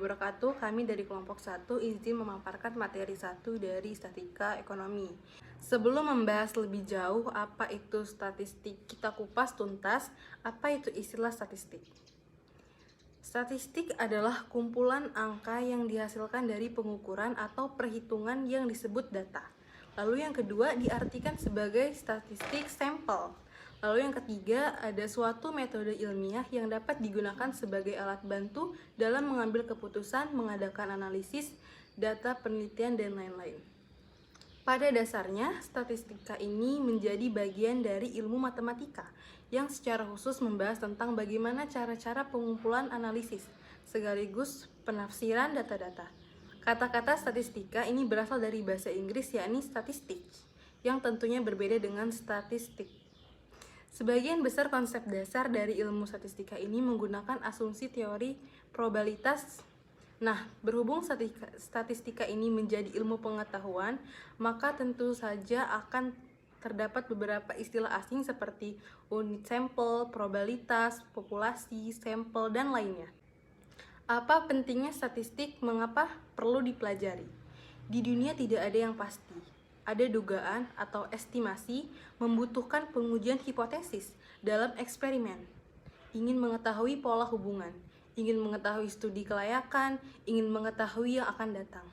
wabarakatuh. Kami dari kelompok 1 izin memaparkan materi 1 dari Statistika Ekonomi. Sebelum membahas lebih jauh apa itu statistik, kita kupas tuntas apa itu istilah statistik. Statistik adalah kumpulan angka yang dihasilkan dari pengukuran atau perhitungan yang disebut data. Lalu yang kedua diartikan sebagai statistik sampel. Lalu yang ketiga, ada suatu metode ilmiah yang dapat digunakan sebagai alat bantu dalam mengambil keputusan, mengadakan analisis, data penelitian, dan lain-lain. Pada dasarnya, statistika ini menjadi bagian dari ilmu matematika yang secara khusus membahas tentang bagaimana cara-cara pengumpulan analisis, sekaligus penafsiran data-data. Kata-kata statistika ini berasal dari bahasa Inggris yakni statistik, yang tentunya berbeda dengan statistik. Sebagian besar konsep dasar dari ilmu statistika ini menggunakan asumsi teori probabilitas. Nah, berhubung statistika ini menjadi ilmu pengetahuan, maka tentu saja akan terdapat beberapa istilah asing seperti unit sampel, probabilitas, populasi, sampel, dan lainnya. Apa pentingnya statistik? Mengapa perlu dipelajari? Di dunia tidak ada yang pasti. Ada dugaan atau estimasi membutuhkan pengujian hipotesis dalam eksperimen. Ingin mengetahui pola hubungan, ingin mengetahui studi kelayakan, ingin mengetahui yang akan datang.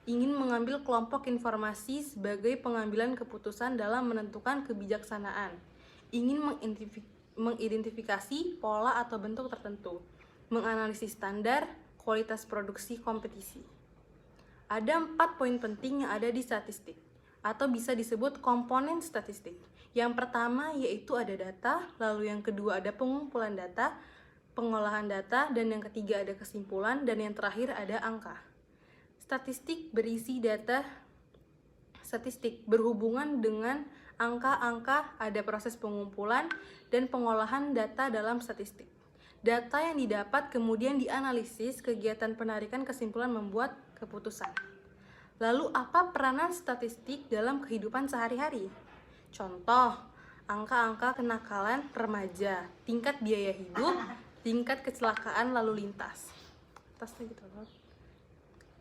Ingin mengambil kelompok informasi sebagai pengambilan keputusan dalam menentukan kebijaksanaan. Ingin mengidentifikasi pola atau bentuk tertentu. Menganalisis standar, kualitas produksi, kompetisi. Ada 4 poin penting yang ada di statistik, atau bisa disebut komponen statistik. Yang pertama yaitu ada data, lalu yang kedua ada pengumpulan data, pengolahan data, dan yang ketiga ada kesimpulan, dan yang terakhir ada angka. Statistik berisi data statistik berhubungan dengan angka-angka, ada proses pengumpulan dan pengolahan data dalam statistik. Data yang didapat kemudian dianalisis, kegiatan penarikan kesimpulan membuat keputusan. Lalu apa peranan statistik dalam kehidupan sehari-hari? Contoh, angka-angka kenakalan remaja, tingkat biaya hidup, tingkat kecelakaan lalu lintas.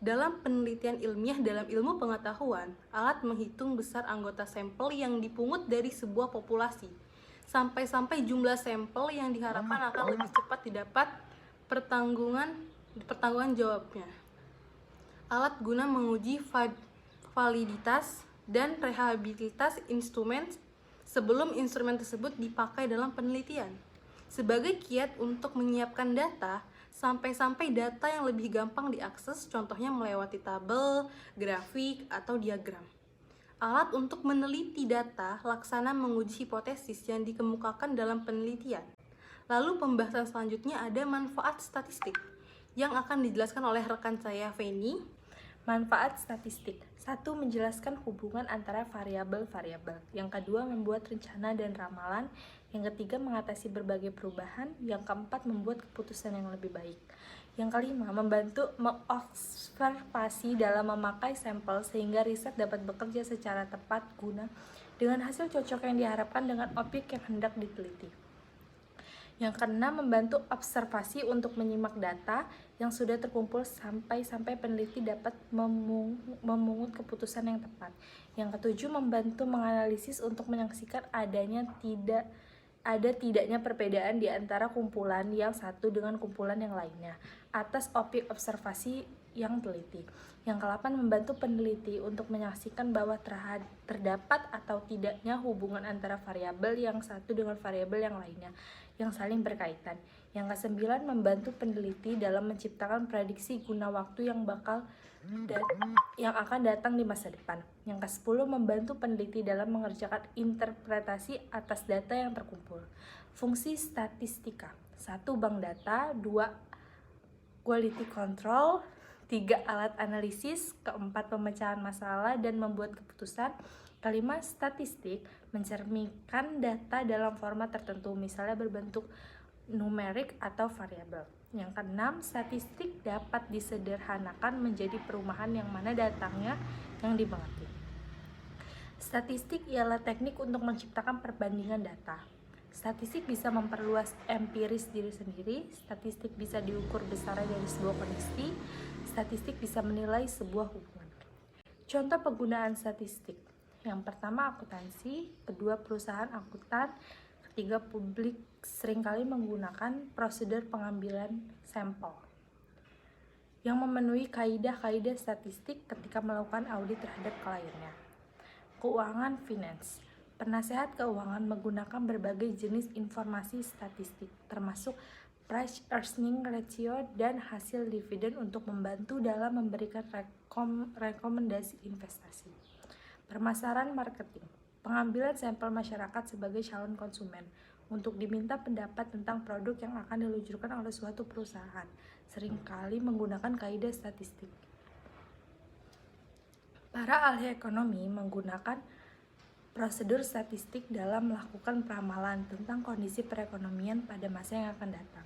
Dalam penelitian ilmiah dalam ilmu pengetahuan, alat menghitung besar anggota sampel yang dipungut dari sebuah populasi. Sampai-sampai jumlah sampel yang diharapkan akan lebih cepat didapat pertanggungan jawabnya. Alat guna menguji validitas dan reliabilitas instrumen sebelum instrumen tersebut dipakai dalam penelitian. Sebagai kiat untuk menyiapkan data, sampai-sampai data yang lebih gampang diakses, contohnya melewati tabel, grafik, atau diagram. Alat untuk meneliti data, laksana menguji hipotesis yang dikemukakan dalam penelitian. Lalu pembahasan selanjutnya ada manfaat statistik, yang akan dijelaskan oleh rekan saya, Feni. Manfaat statistik. 1. Menjelaskan hubungan antara variabel-variabel. Yang kedua, membuat rencana dan ramalan. Yang ketiga, mengatasi berbagai perubahan. Yang keempat, membuat keputusan yang lebih baik. Yang kelima, membantu mengobservasi dalam memakai sampel sehingga riset dapat bekerja secara tepat guna dengan hasil cocok yang diharapkan dengan objek yang hendak diteliti. Yang keenam, membantu observasi untuk menyimak data yang sudah terkumpul sampai peneliti dapat memungut keputusan yang tepat. Yang ketujuh, membantu menganalisis untuk menyaksikan tidaknya perbedaan di antara kumpulan yang satu dengan kumpulan yang lainnya atas objek observasi yang teliti. Yang ke-8, membantu peneliti untuk menyaksikan bahwa terdapat atau tidaknya hubungan antara variabel yang satu dengan variabel yang lainnya yang saling berkaitan. Yang ke-9, membantu peneliti dalam menciptakan prediksi guna waktu yang akan datang di masa depan. Yang ke-10, membantu peneliti dalam mengerjakan interpretasi atas data yang terkumpul. Fungsi statistika: 1. Bank data. 2. Quality control. 3. Alat analisis. 4. Pemecahan masalah dan membuat keputusan. 5. Statistik mencerminkan data dalam format tertentu, misalnya berbentuk numerik atau variabel. Yang ke-6, statistik dapat disederhanakan menjadi perumahan yang mana datangnya yang dimengerti. Statistik ialah teknik untuk menciptakan perbandingan data. Statistik bisa memperluas empiris diri sendiri, statistik bisa diukur besarnya dari sebuah kondisi, statistik bisa menilai sebuah hubungan. Contoh penggunaan statistik. Yang pertama akuntansi, kedua perusahaan akuntan, ketiga publik seringkali menggunakan prosedur pengambilan sampel yang memenuhi kaidah-kaidah statistik ketika melakukan audit terhadap kliennya. Keuangan finance. Penasehat keuangan menggunakan berbagai jenis informasi statistik, termasuk price earning ratio dan hasil dividen untuk membantu dalam memberikan rekomendasi investasi. Permasalahan marketing. Pengambilan sampel masyarakat sebagai calon konsumen untuk diminta pendapat tentang produk yang akan diluncurkan oleh suatu perusahaan, seringkali menggunakan kaidah statistik. Para ahli ekonomi menggunakan prosedur statistik dalam melakukan peramalan tentang kondisi perekonomian pada masa yang akan datang.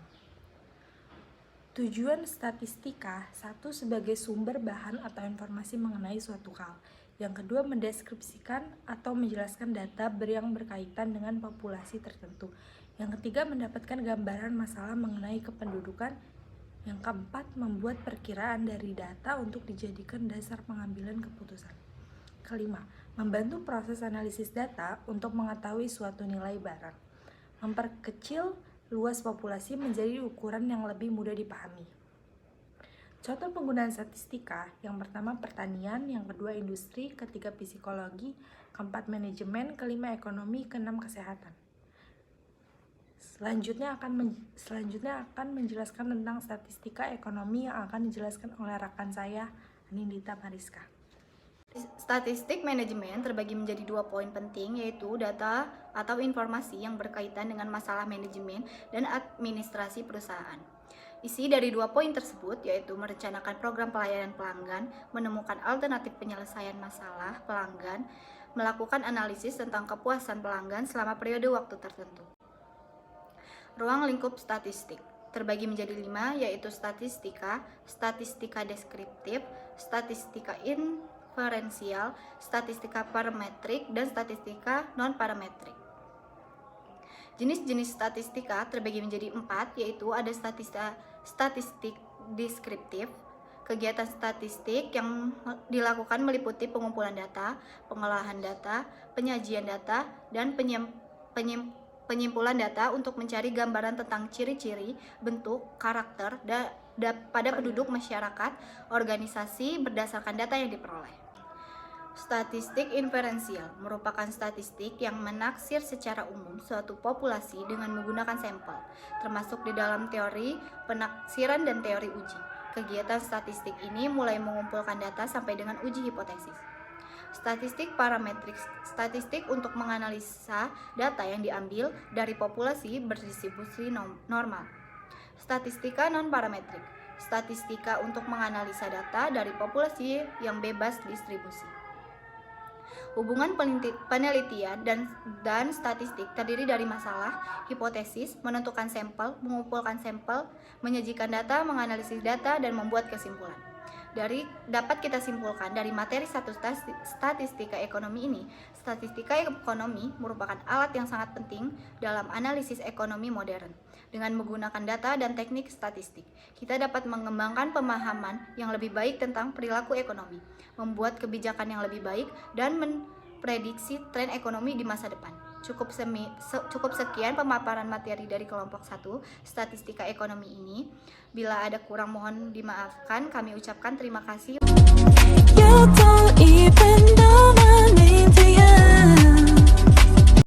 Tujuan statistika, satu, sebagai sumber bahan atau informasi mengenai suatu hal. Yang kedua, mendeskripsikan atau menjelaskan data yang berkaitan dengan populasi tertentu. Yang ketiga, mendapatkan gambaran masalah mengenai kependudukan. Yang keempat, membuat perkiraan dari data untuk dijadikan dasar pengambilan keputusan. Kelima, membantu proses analisis data untuk mengetahui suatu nilai barang. Memperkecil luas populasi menjadi ukuran yang lebih mudah dipahami. Contoh penggunaan statistika, yang pertama pertanian, yang kedua industri, ketiga psikologi, keempat manajemen, kelima ekonomi, keenam kesehatan. Selanjutnya akan menjelaskan tentang statistika ekonomi yang akan dijelaskan oleh rekan saya, Anindita Mariska. Statistik manajemen terbagi menjadi 2 poin penting, yaitu data atau informasi yang berkaitan dengan masalah manajemen dan administrasi perusahaan. Isi dari 2 poin tersebut yaitu merencanakan program pelayanan pelanggan, menemukan alternatif penyelesaian masalah pelanggan, melakukan analisis tentang kepuasan pelanggan selama periode waktu tertentu. Ruang lingkup statistik terbagi menjadi 5, yaitu statistika, statistika deskriptif, statistika inferensial, statistika parametrik, dan statistika non-parametrik. Jenis-jenis statistika terbagi menjadi 4, yaitu ada statistik deskriptif. Kegiatan statistik yang dilakukan meliputi pengumpulan data, pengolahan data, penyajian data, dan penyimpulan data untuk mencari gambaran tentang ciri-ciri, bentuk, karakter pada penduduk masyarakat, organisasi berdasarkan data yang diperoleh. Statistik inferensial merupakan statistik yang menaksir secara umum suatu populasi dengan menggunakan sampel, termasuk di dalam teori penaksiran dan teori uji. Kegiatan statistik ini mulai mengumpulkan data sampai dengan uji hipotesis. Statistik parametrik, statistik untuk menganalisa data yang diambil dari populasi berdistribusi normal. Statistika non-parametrik, statistika untuk menganalisa data dari populasi yang bebas distribusi. Hubungan penelitian dan statistik terdiri dari masalah, hipotesis, menentukan sampel, mengumpulkan sampel, menyajikan data, menganalisis data, dan membuat kesimpulan. Dapat kita simpulkan dari materi satu statistika ekonomi ini, statistika ekonomi merupakan alat yang sangat penting dalam analisis ekonomi modern. Dengan menggunakan data dan teknik statistik, kita dapat mengembangkan pemahaman yang lebih baik tentang perilaku ekonomi, membuat kebijakan yang lebih baik, dan memprediksi tren ekonomi di masa depan. Cukup sekian pemaparan materi dari kelompok 1 statistika ekonomi ini. Bila ada kurang mohon dimaafkan. Kami ucapkan terima kasih.